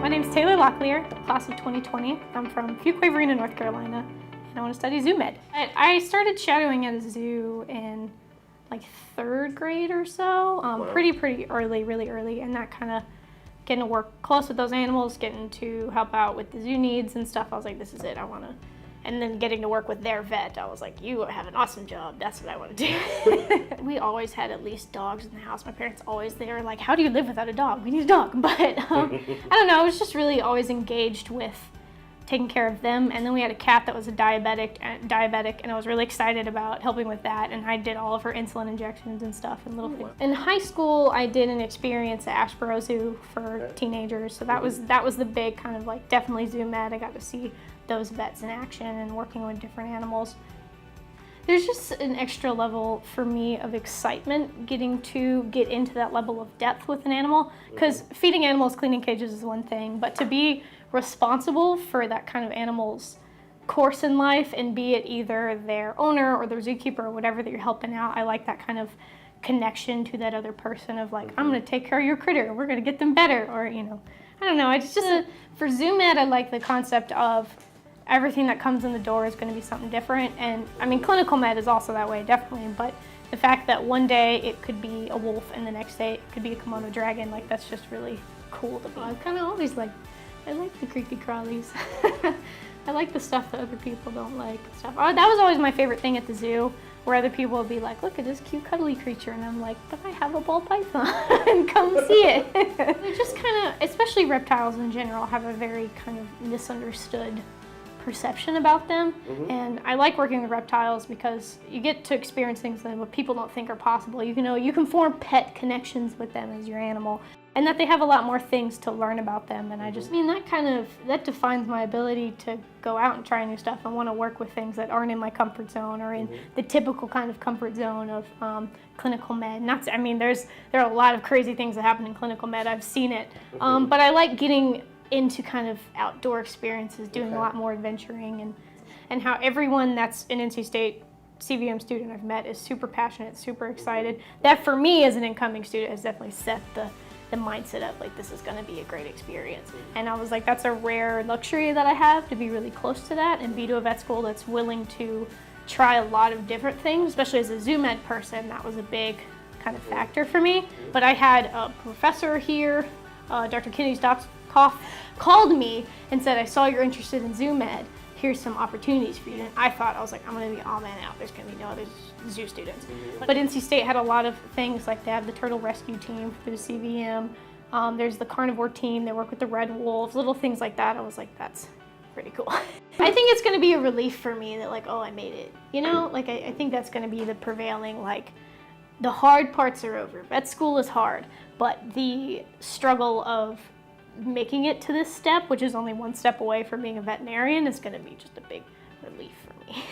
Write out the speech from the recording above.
My name's Taylor Locklear, class of 2020. I'm from Fuquay-Varina, North Carolina, and I want to study zoo med. I started shadowing at a zoo in like 3rd grade or so, Wow. pretty early, really early, and that kind of getting to work close with those animals, getting to help out with the zoo needs and stuff. I was like, this is it, I want to. And then getting to work with their vet, I was like, you have an awesome job, that's what I want to do. We always had at least dogs in the house. My parents always, they were like, how do you live without a dog? We need a dog. But I don't know, I was just really always engaged with taking care of them. And then we had a cat that was a diabetic, and I was really excited about helping with that. And I did all of her insulin injections and stuff and little things. In high school, I did an experience at Ashboro Zoo for teenagers. So that was the big kind of like definitely zoo med. I got to see those vets in action and working with different animals. There's just an extra level for me of excitement getting to get into that level of depth with an animal, because feeding animals, cleaning cages is one thing, but to be responsible for that kind of animal's course in life, and be it either their owner or their zookeeper or whatever that you're helping out, I like that kind of connection to that other person of like, I'm gonna take care of your critter, we're gonna get them better, or I don't know, it's just for zoo med, I like the concept of everything that comes in the door is going to be something different. And I mean, clinical med is also that way, definitely, but the fact that one day it could be a wolf and the next day it could be a Komodo dragon, like that's just really cool to me. I kind of always I like the creepy crawlies. I like the stuff that other people don't like. That was always my favorite thing at the zoo, where other people would be like, look at this cute cuddly creature, and I'm like, but I have a ball python, and come see it. They just kind of, especially reptiles in general, have a very kind of misunderstood perception about them, and I like working with reptiles because you get to experience things that people don't think are possible. You can form pet connections with them as your animal, and that they have a lot more things to learn about them. And I just mean that defines my ability to go out and try new stuff and want to work with things that aren't in my comfort zone or in the typical kind of comfort zone of clinical med. There are a lot of crazy things that happen in clinical med. I've seen it, but I like getting into kind of outdoor experiences, doing a lot more adventuring, and how everyone that's an NC State CVM student I've met is super passionate, super excited. That for me as an incoming student has definitely set the mindset of like, this is going to be a great experience. And I was like, that's a rare luxury that I have, to be really close to that and be to a vet school that's willing to try a lot of different things. Especially as a zoo med person, that was a big kind of factor for me. But I had a professor here, Dr. Kennedy Stopkoff, called me and said, I saw you're interested in zoo med, here's some opportunities for you. And I was like, I'm going to be all man out, there's going to be no other zoo students. But NC State had a lot of things, like they have the turtle rescue team through the CVM, there's the carnivore team, they work with the red wolves, little things like that. I was like, that's pretty cool. I think it's going to be a relief for me that like, oh, I made it, like I think that's going to be the prevailing, like, the hard parts are over. Vet school is hard, but the struggle of making it to this step, which is only one step away from being a veterinarian, is going to be just a big relief for me.